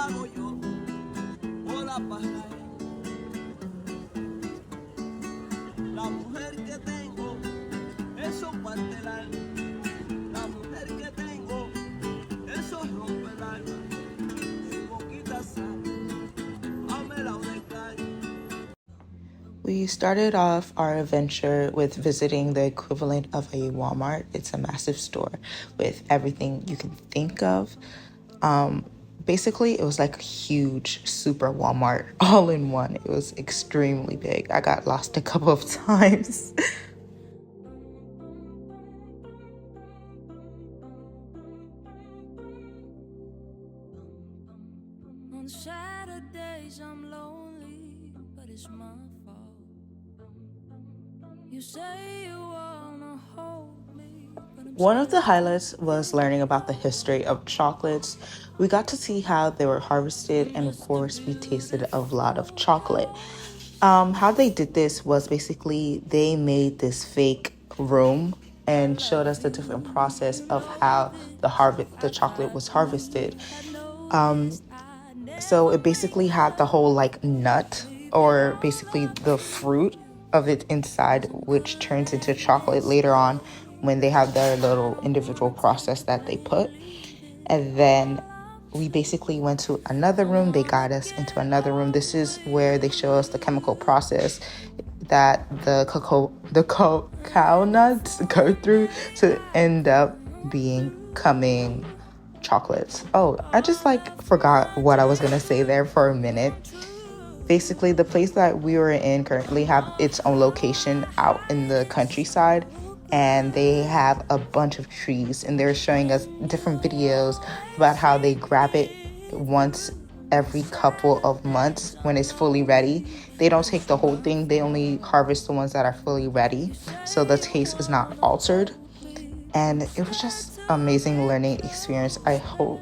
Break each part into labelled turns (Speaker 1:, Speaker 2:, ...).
Speaker 1: pago yo o la paga ella. La mujer que tengo, eso parte el alma. La mujer que tengo, eso rompe el alma. Su boquita sabe, amela o decae.
Speaker 2: We started off our adventure with visiting the equivalent of a Walmart. It's a massive store with everything you can think of. Basically, it was like a huge super Walmart all in one. It was extremely big. I got lost a couple of times.
Speaker 3: On Saturdays I'm lonely, but it's my fault. You say you wanna hold me, but I'm
Speaker 2: One of the highlights was learning about the history of chocolates. We got to see how they were harvested, and of course, we tasted a lot of chocolate. How they did this was basically they made this fake room and showed us the different process of how the chocolate was harvested. So it basically had the whole like nut, or basically the fruit of it inside, which turns into chocolate later on when they have their little individual process that they put. And then we basically went to another room. They got us into another room. This is where they show us the chemical process that the cacao nuts go through to end up becoming chocolates. Oh, I just forgot what I was gonna say there for a minute. Basically, the place that we were in currently have its own location out in the countryside, and they have a bunch of trees, and they're showing us different videos about how they grab it once every couple of months when it's fully ready. They don't take the whole thing, they only harvest the ones that are fully ready, so the taste is not altered. And it was just amazing learning experience. I hope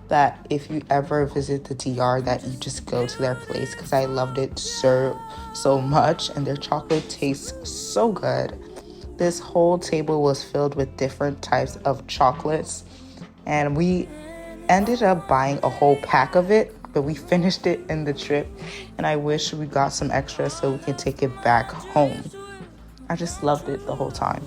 Speaker 2: that if you ever visit the DR that you just go to their place, because I loved it so much, and their chocolate tastes so good. This whole table was filled with different types of chocolates, and we ended up buying a whole pack of it, but we finished it in the trip, and I wish we got some extra so we can take it back home. I just loved it the whole time.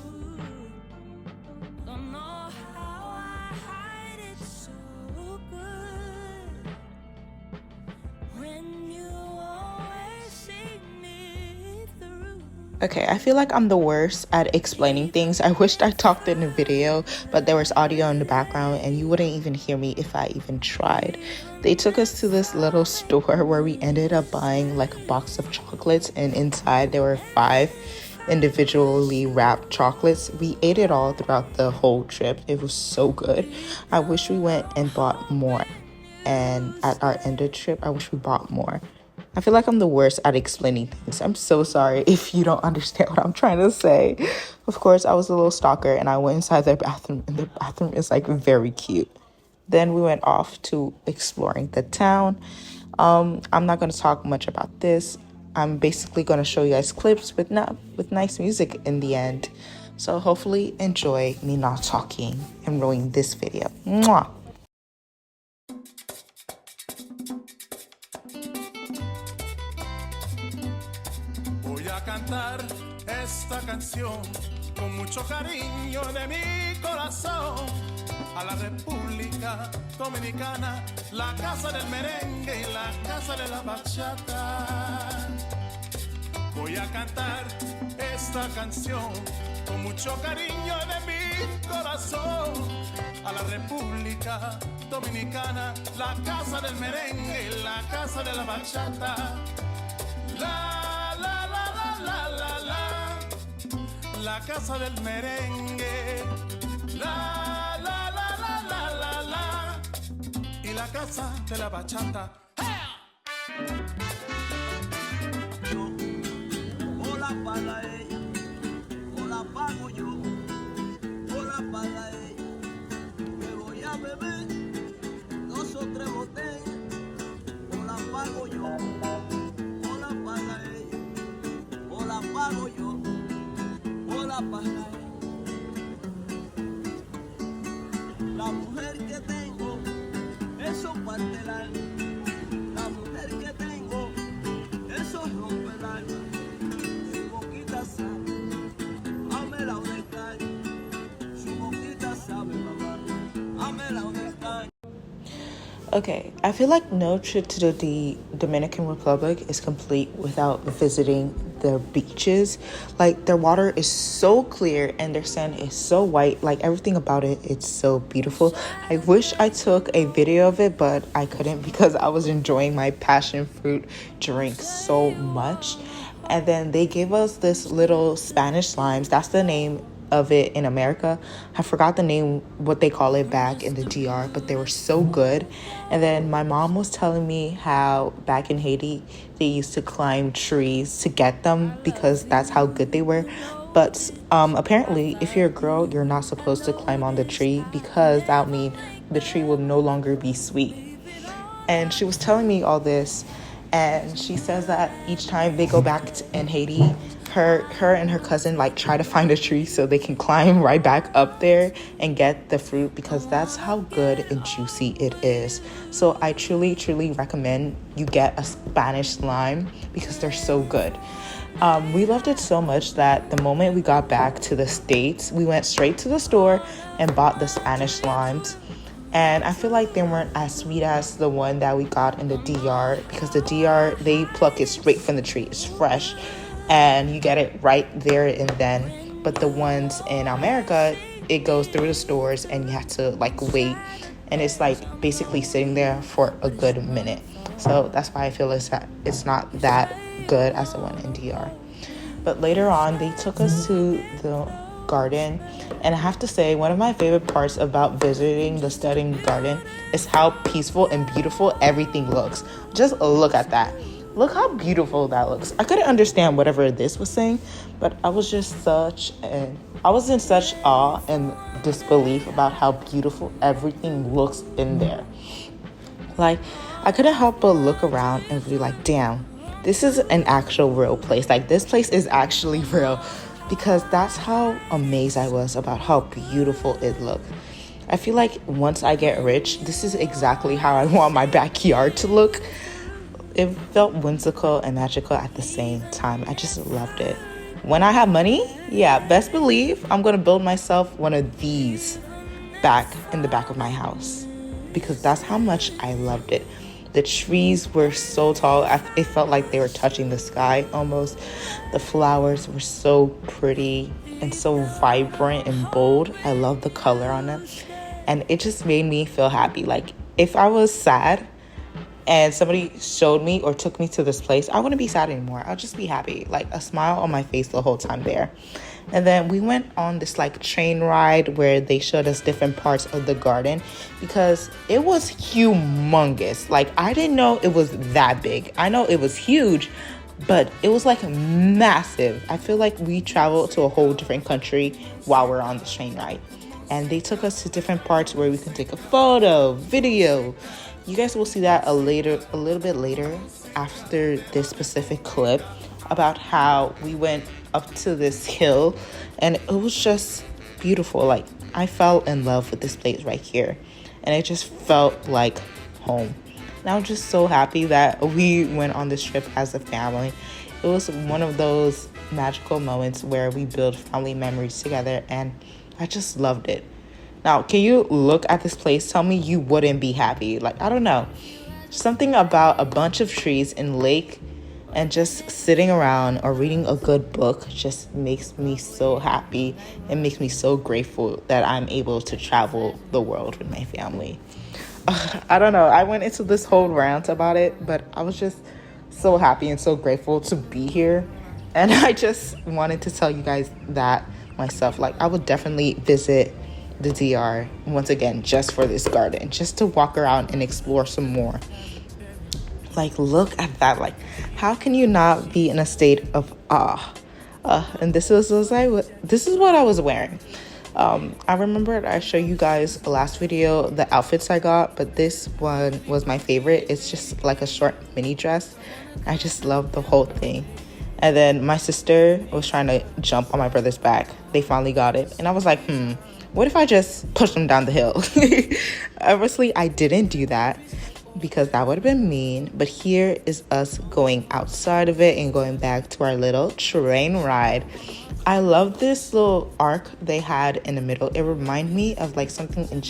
Speaker 2: Okay, I feel like I'm the worst at explaining things. I wished I talked in the video, but there was audio in the background and you wouldn't even hear me if I even tried. They took us to this little store where we ended up buying like a box of chocolates, and inside there were 5 individually wrapped chocolates. We ate it all throughout the whole trip. It was so good. I wish we went and bought more. And at our end of trip, I wish we bought more. I feel like I'm the worst at explaining things. I'm so sorry if you don't understand what I'm trying to say. Of course, I was a little stalker and I went inside their bathroom, and the bathroom is like very cute. Then we went off to exploring the town. I'm not going to talk much about this. I'm basically going to show you guys clips with nice music in the end. So hopefully enjoy me not talking and ruining this video. Mwah!
Speaker 4: Cantar esta canción con mucho cariño de mi corazón a la República Dominicana, la casa del merengue y la casa de la bachata. Voy a cantar esta canción con mucho cariño de mi corazón a la República Dominicana, la casa del merengue y la casa de la bachata. La casa del merengue, la y la casa de la bachata.
Speaker 1: O la paga ella, o la pago yo, o la paga ella. Me voy a beber 2 o 3 botellas, o la pago yo, o la paga ella, o la pago yo. La mujer que tengo, eso parte el alma.
Speaker 2: Okay, I feel like no trip to the Dominican Republic is complete without visiting their beaches. Like, their water is so clear and their sand is so white. Like, everything about it, it's so beautiful. I wish I took a video of it, but I couldn't because I was enjoying my passion fruit drink so much. And then they gave us this little Spanish limes. That's the name of it in America. I forgot the name, what they call it back in the DR, but they were so good. And then my mom was telling me how back in Haiti, they used to climb trees to get them because that's how good they were. But apparently, if you're a girl, you're not supposed to climb on the tree because that would mean the tree will no longer be sweet. And she was telling me all this, and she says that each time they go back in Haiti, her and her cousin like try to find a tree so they can climb right back up there and get the fruit because that's how good and juicy it is. So I truly recommend you get a Spanish lime because they're so good. We loved it so much that the moment we got back to the States, we went straight to the store and bought the Spanish limes. And I feel like they weren't as sweet as the one that we got in the DR because the DR, they pluck it straight from the tree. It's fresh and you get it right there and then. But the ones in America, it goes through the stores and you have to like wait. And it's like basically sitting there for a good minute. So that's why I feel it's not that good as the one in DR. But later on, they took us to the garden, and I have to say one of my favorite parts about visiting the studying garden is how peaceful and beautiful everything looks. Just look at that. Look how beautiful that looks. I couldn't understand whatever this was saying, but I was in such awe and disbelief about how beautiful everything looks in there. Like, I couldn't help but look around and be like, damn, this is an actual real place. Like, this place is actually real. Because that's how amazed I was about how beautiful it looked. I feel like once I get rich, this is exactly how I want my backyard to look. It felt whimsical and magical at the same time. I just loved it. When I have money, yeah, best believe I'm going to build myself one of these back in the back of my house. Because that's how much I loved it. The trees were so tall, it felt like they were touching the sky almost. The flowers were so pretty and so vibrant and bold. I love the color on them. And it just made me feel happy. Like, if I was sad and somebody showed me or took me to this place, I wouldn't be sad anymore. I'll just be happy. Like, a smile on my face the whole time there. And then we went on this like train ride where they showed us different parts of the garden because it was humongous. Like, I didn't know it was that big. I know it was huge, but it was like massive. I feel like we traveled to a whole different country while we're on the train ride. And they took us to different parts where we can take a photo, video. You guys will see that a little bit later after this specific clip about how we went up to this hill and it was just beautiful. Like, I fell in love with this place right here and it just felt like home. And I'm just so happy that we went on this trip as a family. It was one of those magical moments where we build family memories together and I just loved it. Now, can you look at this place? Tell me you wouldn't be happy. Like, I don't know. Something about a bunch of trees and lake and just sitting around or reading a good book just makes me so happy and makes me so grateful that I'm able to travel the world with my family. I don't know. I went into this whole rant about it, but I was just so happy and so grateful to be here. And I just wanted to tell you guys that myself. Like, I would definitely visit the DR once again just for this garden, just to walk around and explore some more. Like, look at that. Like, how can you not be in a state of awe? And this is what I was wearing. I remember I showed you guys the last video the outfits I got, but this one was my favorite. It's just like a short mini dress. I just love the whole thing. And then my sister was trying to jump on my brother's back. They finally got it. And I was like, what if I just pushed them down the hill? Obviously, I didn't do that, because that would have been mean. But here is us going outside of it and going back to our little train ride. I love this little arc they had in the middle. It reminded me of like something in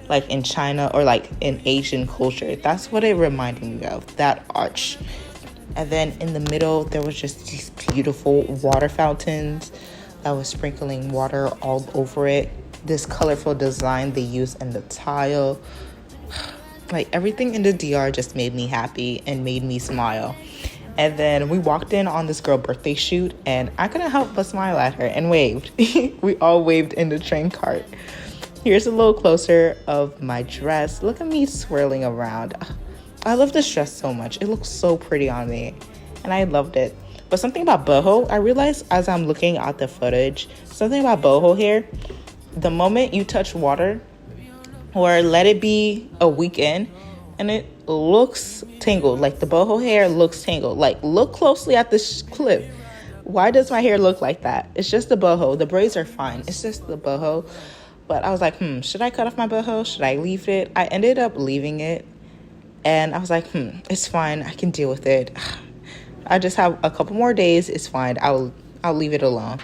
Speaker 2: like in China or like in Asian culture. That's what it reminded me of, that arch. And then in the middle, there was just these beautiful water fountains that was sprinkling water all over it. This colorful design they used in the tile. Like everything in the DR just made me happy and made me smile. And then we walked in on this girl's birthday shoot, and I couldn't help but smile at her and waved. We all waved in the train cart. Here's a little closer of my dress. Look at me swirling around. I love this dress so much. It looks so pretty on me, and I loved it. But something about boho, I realized as I'm looking at the footage, something about boho hair, the moment you touch water, or let it be a weekend, and it looks tangled. Like the boho hair looks tangled. Like look closely at this clip. Why does my hair look like that? It's just the boho. The braids are fine. It's just the boho. But I was like, should I cut off my boho? Should I leave it? I ended up leaving it. And I was like, it's fine. I can deal with it. I just have a couple more days. It's fine. I'll leave it alone.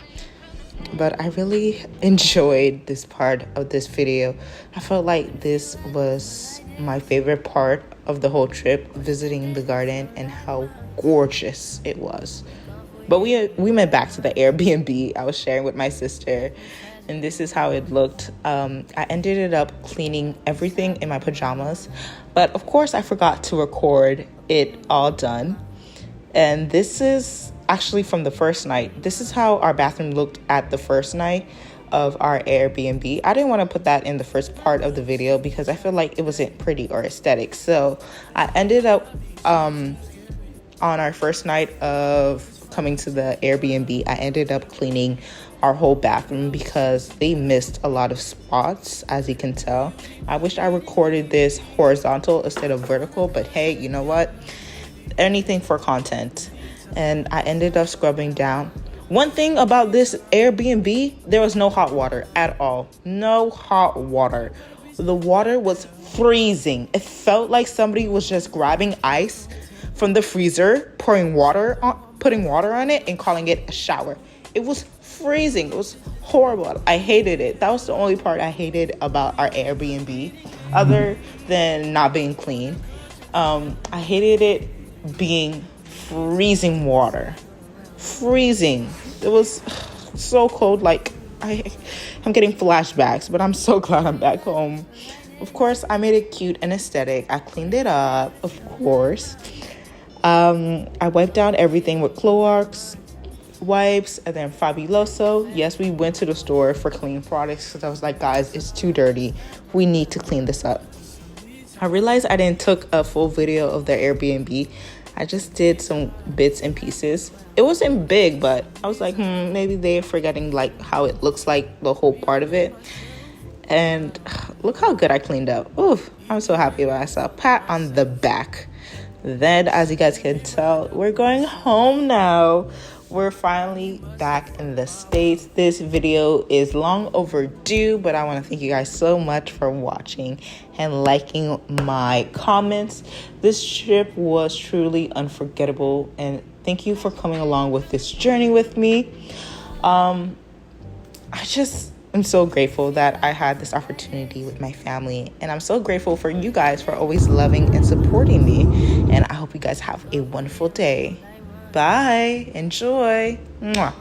Speaker 2: But I really enjoyed this part of this video. I felt like this was my favorite part of the whole trip, visiting the garden and how gorgeous it was. But we went back to the Airbnb I was sharing with my sister, and this is how it looked. I ended up cleaning everything in my pajamas, but of course I forgot to record it all done. And this is actually from the first night. This is how our bathroom looked at the first night of our Airbnb. I didn't want to put that in the first part of the video because I feel like it wasn't pretty or aesthetic. So I ended up on our first night of coming to the Airbnb, I ended up cleaning our whole bathroom because they missed a lot of spots, as you can tell. I wish I recorded this horizontal instead of vertical, but hey, you know what? Anything for content. And I ended up scrubbing down. One thing about this Airbnb, there was no hot water at all. No hot water. The water was freezing. It felt like somebody was just grabbing ice from the freezer, putting water on it and calling it a shower. It was freezing. It was horrible. I hated it. That was the only part I hated about our Airbnb, other than not being clean. I hated it being freezing water. Freezing. It was so cold. Like I'm getting flashbacks, but I'm so glad I'm back home. Of course, I made it cute and aesthetic. I cleaned it up, of course. I wiped down everything with Clorox wipes and then Fabuloso. Yes, we went to the store for clean products because I was like, guys, it's too dirty. We need to clean this up. I realized I didn't took a full video of the Airbnb. I just did some bits and pieces. It wasn't big, but I was like, maybe they're forgetting like how it looks like the whole part of it. And look how good I cleaned up. Oof, I'm so happy about myself. Pat on the back. Then, as you guys can tell, we're going home now. We're finally back in the States. This video is long overdue, but I want to thank you guys so much for watching and liking my comments. This trip was truly unforgettable, and thank you for coming along with this journey with me. I'm so grateful that I had this opportunity with my family, and I'm so grateful for you guys for always loving and supporting me, and I hope you guys have a wonderful day. Bye. Enjoy. Mwah.